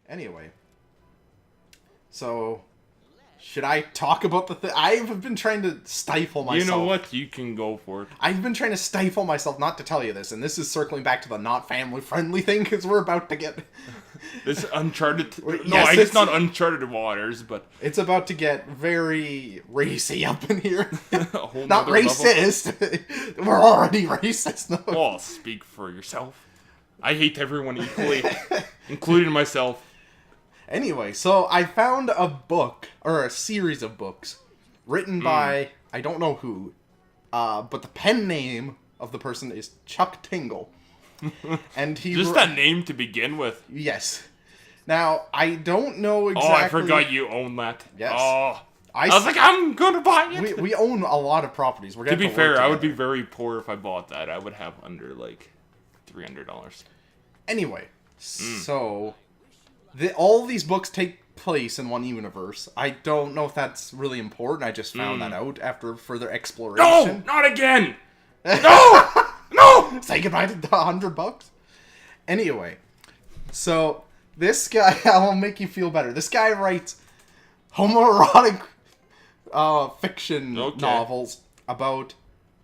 Anyway. So, should I talk about the thing? I've been trying to stifle myself. You know what? You can go for it. I've been trying to stifle myself not to tell you this, and this is circling back to the not family-friendly thing, because we're about to get... This uncharted... No, yes, I guess not uncharted waters, but... It's about to get very racy up in here. Not racist. We're already racist. No. Well, speak for yourself. I hate everyone equally, including myself. Anyway, so I found a book, or a series of books, written by, I don't know who, but the pen name of the person is Chuck Tingle. And he just that name to begin with. Yes. Now, I don't know exactly... Oh, I forgot you own that. Yes. Oh, I was like, I'm gonna buy it. We own a lot of properties. We're to be fair, I would be very poor if I bought that. I would have under, like, $300. Anyway, so... all these books take place in one universe. I don't know if that's really important. I just found that out after further exploration. No! Not again! No! No! Say goodbye to the $100. Anyway, so this guy, I'll make you feel better. This guy writes homoerotic fiction novels about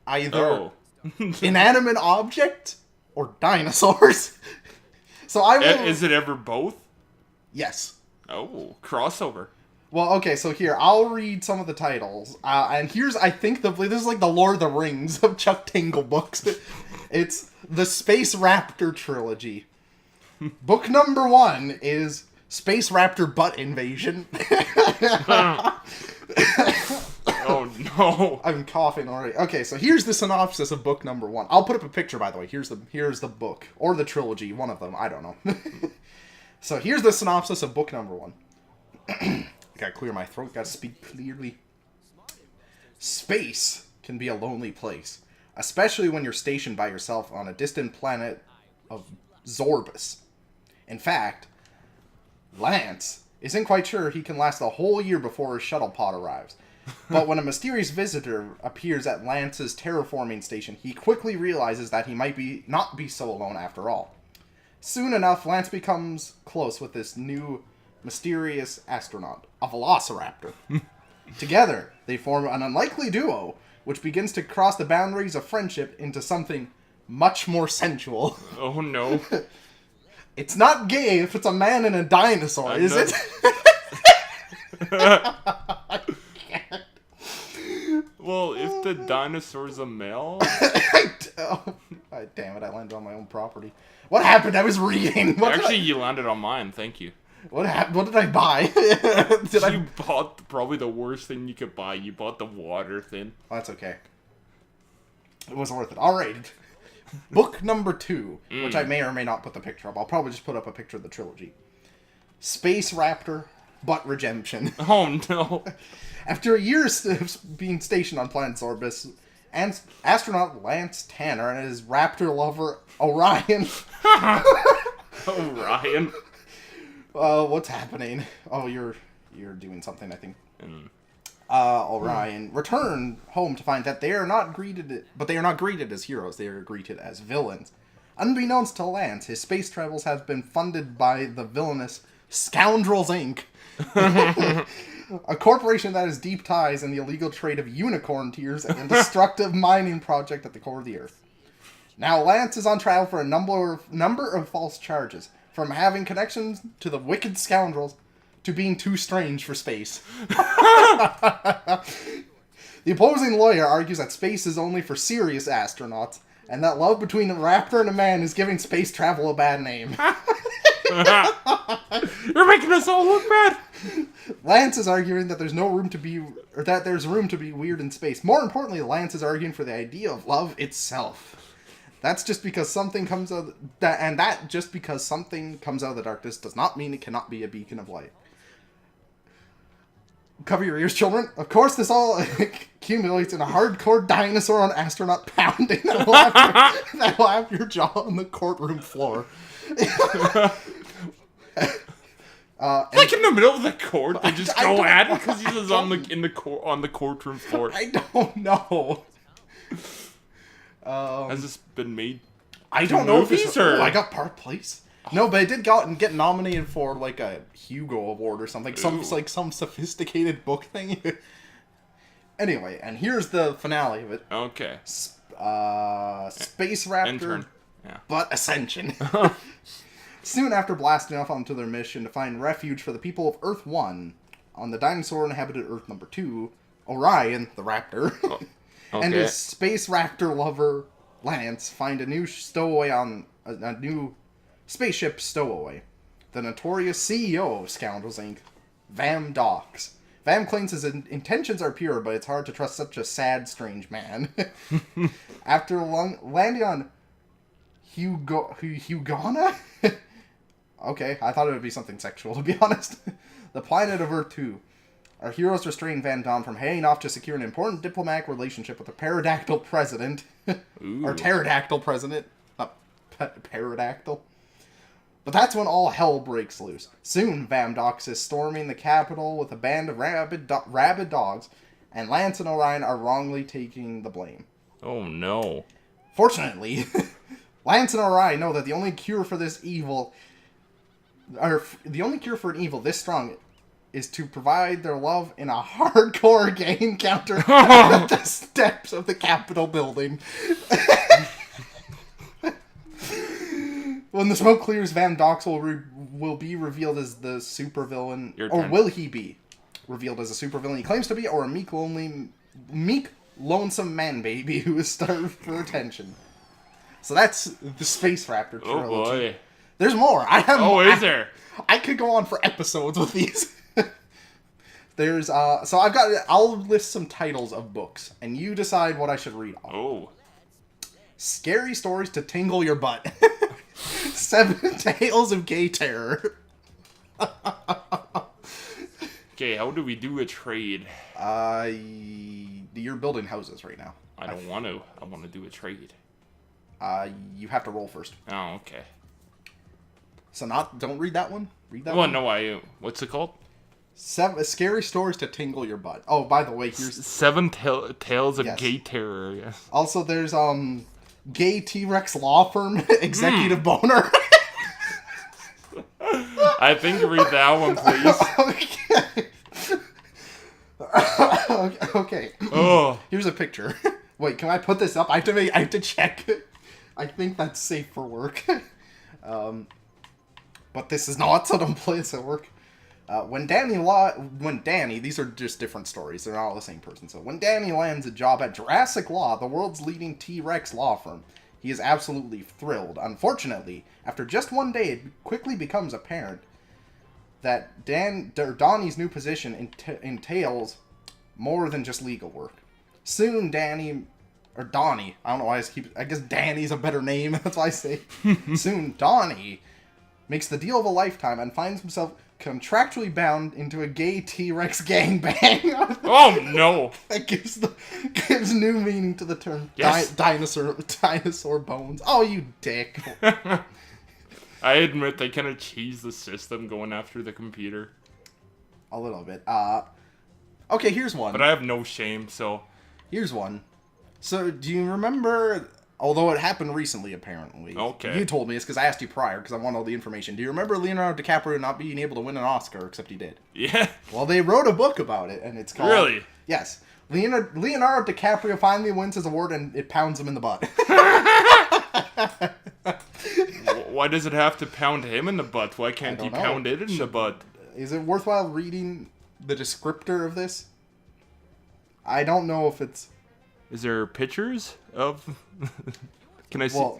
either inanimate object or dinosaurs. So I will... Is it ever both? Yes. Oh, crossover. Well, okay, so here, I'll read some of the titles. And here's, I think, this is like the Lord of the Rings of Chuck Tingle books. It's the Space Raptor Trilogy. Book number 1 is Space Raptor Butt Invasion. Oh, no. I'm coughing already. Okay, so here's the synopsis of book number 1. I'll put up a picture, by the way. Here's the book. Or the trilogy, one of them. I don't know. So here's the synopsis of book number 1. I gotta clear my throat, gotta speak clearly. Space can be a lonely place, especially when you're stationed by yourself on a distant planet of Zorbus. In fact, Lance isn't quite sure he can last a whole year before his shuttle pod arrives. But when a mysterious visitor appears at Lance's terraforming station, he quickly realizes that he might not be so alone after all. Soon enough, Lance becomes close with this new, mysterious astronaut, a velociraptor. Together, they form an unlikely duo, which begins to cross the boundaries of friendship into something much more sensual. Oh, no. It's not gay if it's a man and a dinosaur, is it? Well, if the dinosaur's a male... Oh, damn it, I landed on my own property. What happened? I was reading. Actually, you landed on mine. Thank you. What happened? What did I buy? You bought probably the worst thing you could buy. You bought the water thing. Oh, that's okay. It was worth it. All right. Book number 2, which I may or may not put the picture up. I'll probably just put up a picture of the trilogy. Space Raptor Butt Redemption. Oh, no. After a year of being stationed on planet Zorbus, astronaut Lance Tanner and his raptor lover Orion. Orion. What's happening? Oh, you're doing something, I think. Orion return home to find that they are not greeted, but they are not greeted as heroes. They are greeted as villains. Unbeknownst to Lance, his space travels have been funded by the villainous Scoundrels Inc., a corporation that has deep ties in the illegal trade of unicorn tears and a destructive mining project at the core of the Earth. Now Lance is on trial for a number of false charges, from having connections to the wicked scoundrels to being too strange for space. The opposing lawyer argues that space is only for serious astronauts, and that love between a raptor and a man is giving space travel a bad name. You're making us all look bad. Lance is arguing that there's there's room to be weird in space. More importantly, Lance is arguing for the idea of love itself. That's just because something comes out, just because something comes out of the darkness does not mean it cannot be a beacon of light. Cover your ears, children. Of course, this all accumulates in a hardcore dinosaur on astronaut pounding that will have your jaw on the courtroom floor. Like in the middle of the court, they just go at it because he's on the courtroom floor. I don't know. Has this been made? I don't know if it's... Oh, I got Park Place. No, but it did get nominated for like a Hugo Award or something. Some sophisticated book thing. Anyway, and here's the finale of it. Okay. Space Raptor, Intern. Yeah. but Ascension. Soon after blasting off onto their mission to find refuge for the people of Earth 1 on the dinosaur-inhabited Earth number 2, Orion, the raptor, and his space raptor lover, Lance, find a new spaceship stowaway. The notorious CEO of Scoundrels Inc., Vam Docks. Vam claims his intentions are pure, but it's hard to trust such a sad, strange man. After landing on Hugona? Okay, I thought it would be something sexual, to be honest. The planet of Earth 2. Our heroes restrain Van Damme from heading off to secure an important diplomatic relationship with the pterodactyl president. Or pterodactyl president. Not pterodactyl. But that's when all hell breaks loose. Soon, Vamdox is storming the capital with a band of rabid dogs, and Lance and Orion are wrongly taking the blame. Oh no. Fortunately, Lance and Orion know that the only cure for this evil... the only cure for an evil this strong is to provide their love in a hardcore gay encounter at the steps of the Capitol building. When the smoke clears, Van Dox will be revealed as the supervillain. Or will he be revealed as a supervillain he claims to be, or a meek, lonesome man-baby who is starved for attention? So that's the Space Raptor trilogy. Oh boy. There's more. Is there? I could go on for episodes with these. There's, so I'll list some titles of books, and you decide what I should read off. Oh. Scary Stories to Tingle Your Butt. 7 Tales of Gay Terror. Okay, how do we do a trade? You're building houses right now. I don't want to. I want to do a trade. You have to roll first. Oh, okay. So don't read that one. Read that one. No, what's it called? 7 Scary Stories to Tingle Your Butt. Oh, by the way, here's 7 Tales of Gay Terror. Yes. Also, there's Gay T-Rex Law Firm Executive Boner. I think read that one, please. Okay. Oh. Here's a picture. Wait, can I put this up? I have to check. I think that's safe for work. But this is not, so don't play this at work. When Danny, these are just different stories. They're not all the same person. So when Danny lands a job at Jurassic Law, the world's leading T-Rex law firm, he is absolutely thrilled. Unfortunately, after just one day, it quickly becomes apparent that Donnie's new position entails more than just legal work. Soon, Donnie, I don't know why I guess Danny's a better name, that's why I say. Soon, Donnie makes the deal of a lifetime and finds himself contractually bound into a gay T-Rex gangbang. Oh no! That gives new meaning to the term dinosaur bones. Oh, you dick. I admit they kind of cheese the system going after the computer. A little bit. Okay, here's one. But I have no shame, so... Here's one. So, do you remember... Although it happened recently, apparently. Okay. You told me this because I asked you prior, because I want all the information. Do you remember Leonardo DiCaprio not being able to win an Oscar, except he did? Yeah. Well, they wrote a book about it, and it's called... Really? Yes. Leonardo DiCaprio finally wins his award, and it pounds him in the butt. Why does it have to pound him in the butt? Why can't he pound it in the butt? Is it worthwhile reading the descriptor of this? I don't know if it's... Is there pictures of... Can I see? Well,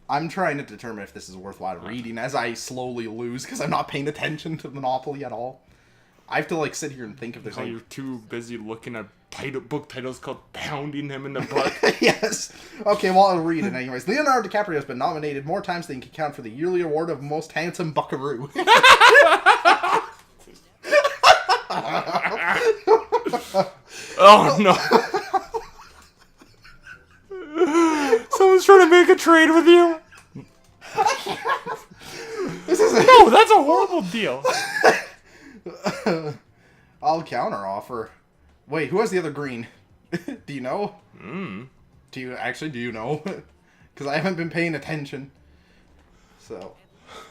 I'm trying to determine if this is worthwhile reading as I slowly lose because I'm not paying attention to Monopoly at all. I have to sit here and think if there's any... You're too busy looking at book titles called Pounding Him in the Butt. Yes. Okay, well, I'll read it anyways. Leonardo DiCaprio has been nominated more times than he can count for the yearly award of Most Handsome Buckaroo. Oh, no. Someone's trying to make a trade with you. No, that's a horrible deal. I'll counter offer. Wait, who has the other green? Do you know? Do you know? Because I haven't been paying attention. So.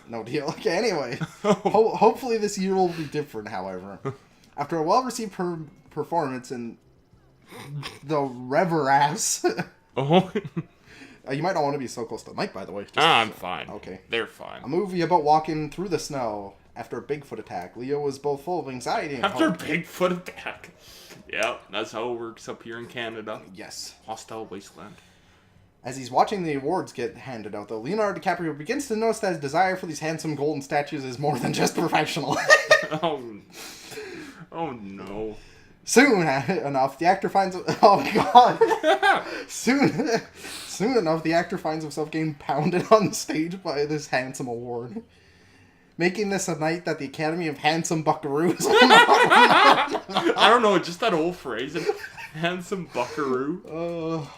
No deal. Okay, anyway. Hopefully this year will be different, however. After a well-received performance in the Reveras... Oh. You might not want to be so close to the mic, by the way. I'm fine. Okay. They're fine. A movie about walking through the snow after a Bigfoot attack. Leo was both full of anxiety and After a hope. Bigfoot attack. Yeah, that's how it works up here in Canada. Yes. Hostile wasteland. As he's watching the awards get handed out, though, Leonardo DiCaprio begins to notice that his desire for these handsome golden statues is more than just professional. Oh no. Soon enough, the actor finds... Oh, God. Soon enough, the actor finds himself getting pounded on stage by this handsome award. Making this a night that the Academy of Handsome Buckaroos I don't know, just that whole phrase. Handsome buckaroo.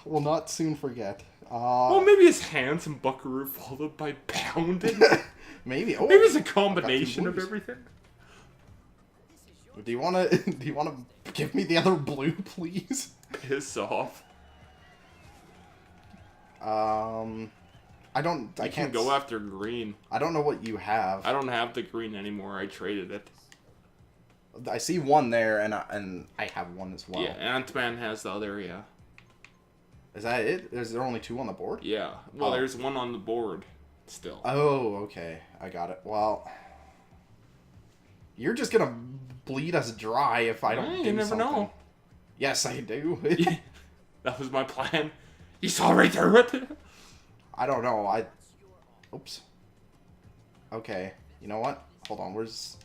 will not soon forget. Well, maybe it's handsome buckaroo followed by pounded. Maybe. Maybe it's a combination of everything. Do you want to give me the other blue, please? Piss off. I can't go after green. I don't know what you have. I don't have the green anymore. I traded it. I see one there, and I have one as well. Yeah, Ant-Man has the other, yeah. Is that it? Is there only two on the board? Yeah. Well, there's one on the board still. Oh, okay. I got it. Well, you're just gonna bleed us dry if I don't do you never something. know. Yes, I do. That was my plan. You saw right through it. I don't know. Oops. Okay. You know what? Hold on. Where's...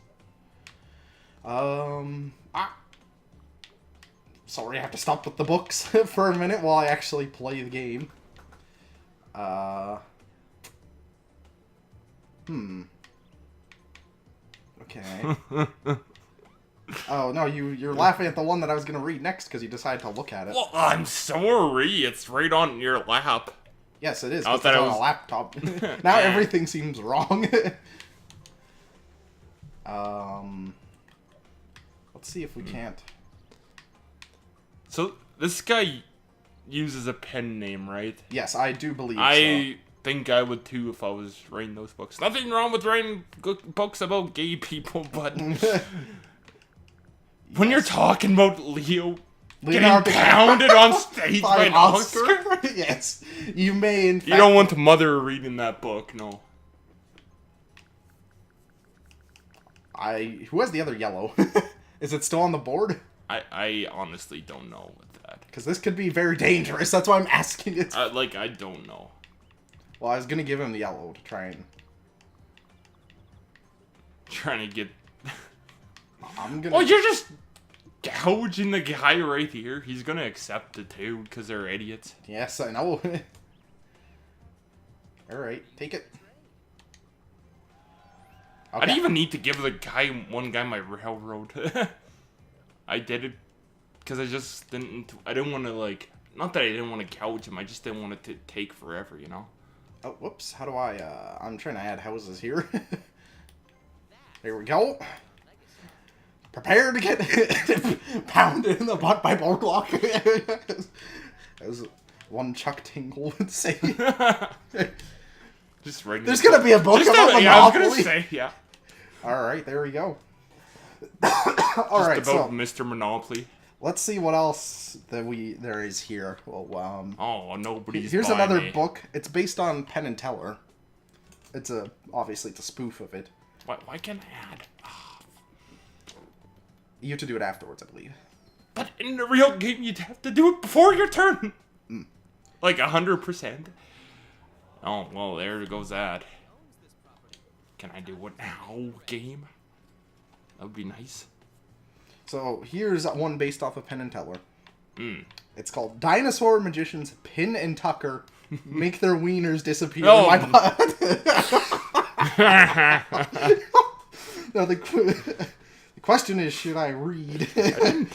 Sorry, I have to stop with the books for a minute while I actually play the game. Okay. Oh, no, you're laughing at the one that I was going to read next because you decided to look at it. Well, I'm sorry. It's right on your lap. Yes, it is. I It's thought on a laptop. Now everything seems wrong. Let's see if we can't. So, this guy uses a pen name, right? Yes, I do believe I think I would too if I was writing those books. Nothing wrong with writing books about gay people, but when you're talking about Leonardo getting pounded on stage by an Oscar, yes, you may. In fact, you don't want the mother reading that book, no. Who has the other yellow? Is it still on the board? I honestly don't know with that. Because this could be very dangerous. That's why I'm asking it. I don't know. Well, I was gonna give him the yellow to try and... Trying to get... I'm gonna... Oh, you're just gouging the guy right here. He's gonna accept it too, because they're idiots. Yes, I know. Alright, take it. Okay. I didn't even need to give one guy my railroad. I did it because I just didn't want to, like, not that I didn't want to gouge him, I just didn't want it to take forever, you know? Oh, whoops, how do I'm trying to add houses here. There we go. Prepare to get pounded in the butt by Borglock. As one Chuck Tingle would say. Just writing. There's gonna be a book about Monopoly. I was gonna say, yeah. Alright, there we go. Alright, so Mr. Monopoly. Let's see what else there is here. Well, oh, nobody's here's buying another me. book. It's based on Penn and Teller. Obviously it's a spoof of it. Why can't I add? You have to do it afterwards, I believe. But in the real game, you'd have to do it before your turn. Like 100%. Oh, well, there goes that. Can I do it now, game? That would be nice. So, here's one based off of Penn and Teller. It's called Dinosaur Magicians Pin and Tucker Make Their Wieners Disappear in My Butt. Now, the question is, should I read? I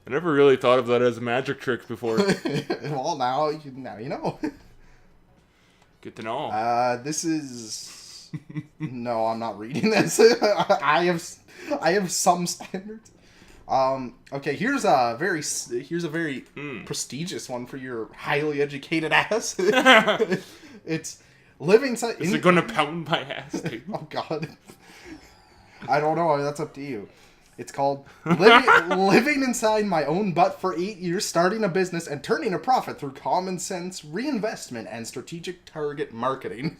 never really thought of that as a magic trick before. Well, now you know. Good to know. This is... No, I'm not reading this. I have some standards. Okay, here's a very prestigious one for your highly educated ass. It's Living... Is it gonna pound my ass, too? Oh, God. I don't know. That's up to you. It's called living inside my own butt for 8 years, starting a business and turning a profit through common sense reinvestment and strategic target marketing.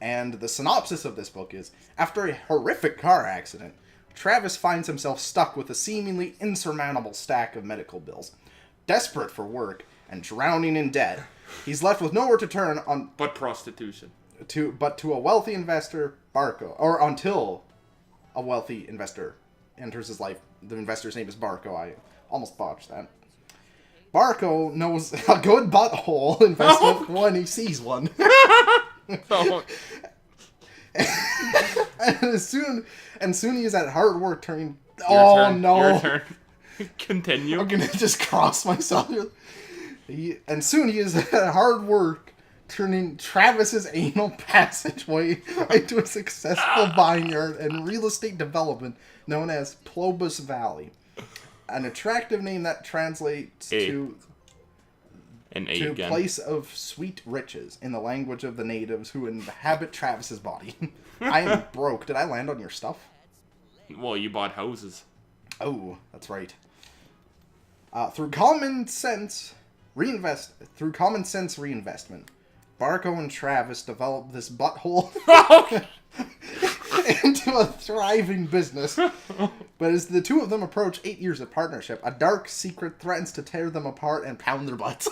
And the synopsis of this book is, after a horrific car accident, Travis finds himself stuck with a seemingly insurmountable stack of medical bills. Desperate for work and drowning in debt, he's left with nowhere to turn on but prostitution. To a wealthy investor, Barco, or until a wealthy investor enters his life. The investor's name is Barco. I almost botched that. Barco knows a good butthole investment when he sees one. Oh. and soon he is at hard work turning... Your turn. Continue. I'm gonna just cross myself. And soon he is at hard work turning Travis's anal passageway into a successful vineyard and real estate development known as Plobus Valley. An attractive name that translates to place of sweet riches in the language of the natives who inhabit Travis's body. I am broke. Did I land on your stuff? Well, you bought houses. Oh, that's right. Through common sense reinvestment, Barco and Travis developed this butthole into a thriving business. But as the two of them approach 8 years of partnership, a dark secret threatens to tear them apart and pound their butts.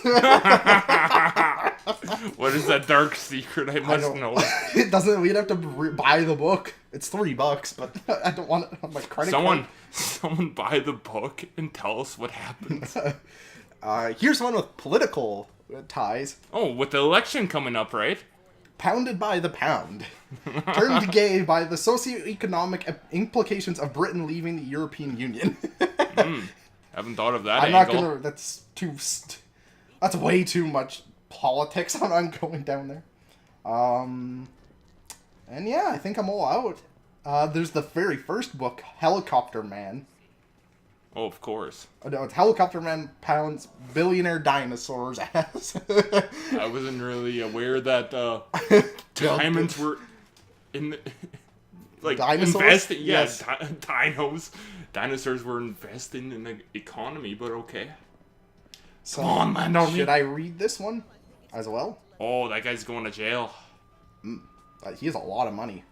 What is that dark secret? I must know. It doesn't. We'd have to buy the book. It's $3, but I don't want it on my credit card. Someone buy the book and tell us what happens. Here's one with political ties. Oh, with the election coming up, right? Pounded by the pound. Turned gay by the socioeconomic implications of Britain leaving the European Union. Haven't thought of that I'm angle. not gonna... That's way too much politics I'm going down there. And yeah, I think I'm all out. There's the very first book, Helicopter Man. Oh, of course. Oh, no, it's Helicopter Man pounds billionaire dinosaurs ass. I wasn't really aware that diamonds were in the, like dinosaurs? investing. Yes. Dinos. Dinosaurs were investing in the economy, but okay. So, come on, land on me. Should I read this one as well? Oh, that guy's going to jail. He has a lot of money.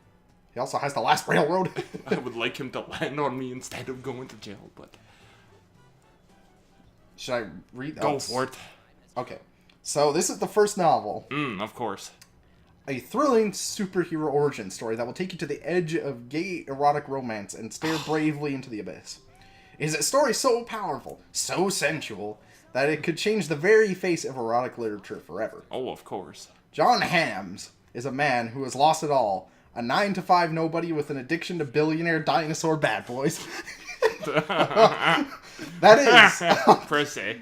He also has the last railroad. I would like him to land on me instead of going to jail, but... Should I read? Go for it. Okay. So, this is the first novel. Of course. A thrilling superhero origin story that will take you to the edge of gay erotic romance and stare bravely into the abyss. It is a story so powerful, so sensual, that it could change the very face of erotic literature forever. Oh, of course. John Hams is a man who has lost it all. A 9-to-5 nobody with an addiction to billionaire dinosaur bad boys. That is... Per se.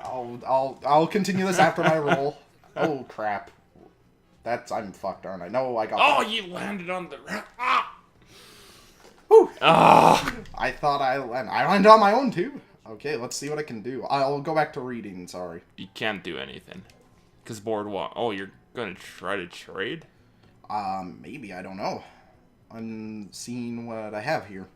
I'll continue this after my roll. Oh, crap. I'm fucked, aren't I? No, I got that. You landed on the... Whew. I thought I landed on my own, too. Okay, let's see what I can do. I'll go back to reading, sorry. You can't do anything. Because Boardwalk... Oh, you're going to try to trade? Maybe, I don't know. I'm seeing what I have here.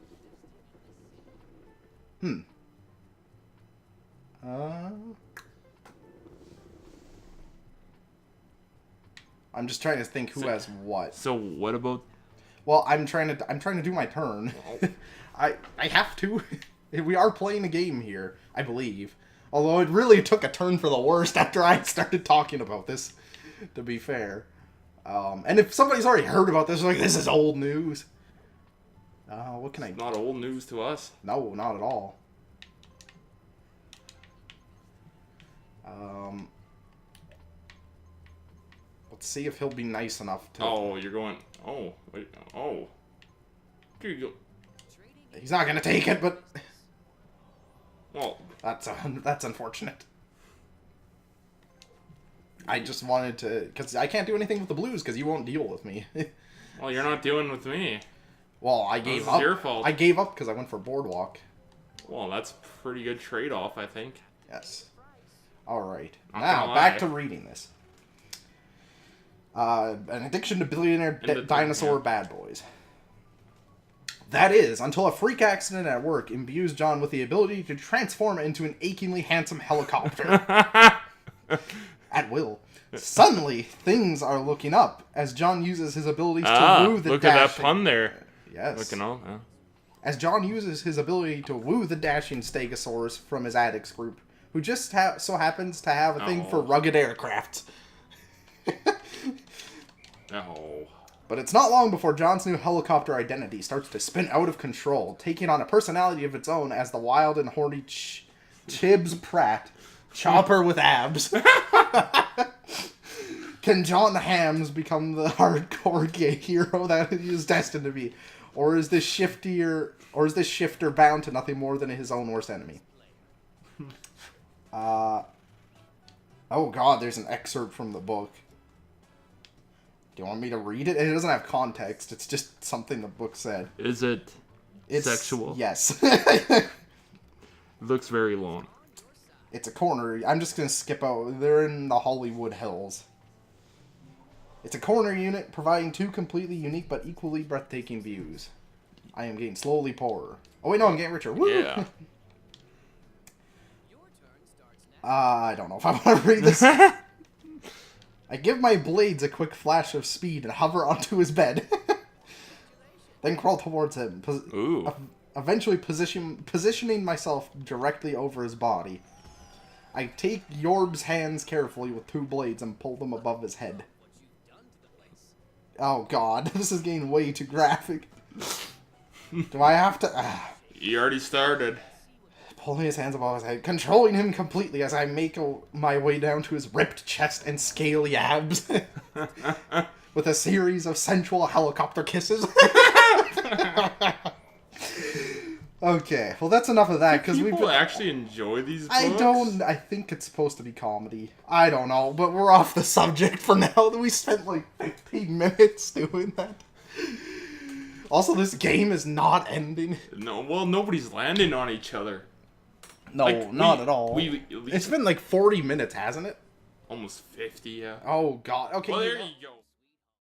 I'm just trying to think who has what. So what about... Well, I'm trying to do my turn. I have to. We are playing a game here, I believe. Although it really took a turn for the worst after I started talking about this, to be fair. And if somebody's already heard about this, like, this is old news. What can I... It's not old news to us. No, not at all. Let's see if he'll be nice enough to... Oh, you're going... Oh, wait. Oh. Here you go. He's not gonna take it, but... Well... That's unfortunate. I just wanted to... Because I can't do anything with the blues, because you won't deal with me. Well, you're not dealing with me. Well, I gave up. It's your fault. I gave up because I went for Boardwalk. Well, that's a pretty good trade-off, I think. Yes. Alright. Not Now, gonna back lie. to reading this. An addiction to billionaire the dinosaur bad boys. That is, until a freak accident at work imbues John with the ability to transform into an achingly handsome helicopter. At will. Suddenly, things are looking up as John uses his abilities to woo the look dashing... at that pun there. Yes. Looking all, As John uses his ability to woo the dashing Stegosaurus from his addicts group, who just so happens to have a thing for rugged aircraft. No. But it's not long before John's new helicopter identity starts to spin out of control, taking on a personality of its own as the wild and horny Chibs Pratt, Chopper with abs. Can John Hams become the hardcore gay hero that he is destined to be? Or is this shifter bound to nothing more than his own worst enemy? Oh god, there's an excerpt from the book. Do you want me to read it? It doesn't have context. It's just something the book said. Is it sexual? Yes. Looks very long. It's a corner. I'm just going to skip out. They're in the Hollywood Hills. It's a corner unit providing two completely unique but equally breathtaking views. I am getting slowly poorer. Oh wait, no, I'm getting richer. Woo! Yeah. I don't know if I want to read this. I give my blades a quick flash of speed and hover onto his bed. Then crawl towards him, eventually positioning myself directly over his body. I take Yorb's hands carefully with two blades and pull them above his head. Oh god, this is getting way too graphic. Do I have to... You already started. Pulling his hands above his head, controlling him completely as I make my way down to his ripped chest and scaly abs. With a series of sensual helicopter kisses. Okay, well that's enough of that, because people actually enjoy these books? I think it's supposed to be comedy. I don't know, but we're off the subject for now. We spent like 15 minutes doing that. Also, this game is not ending. No, well, nobody's landing on each other. No, like, not at all. It's been like 40 minutes, hasn't it? Almost 50, yeah. Oh, God. Okay. Well, there you go.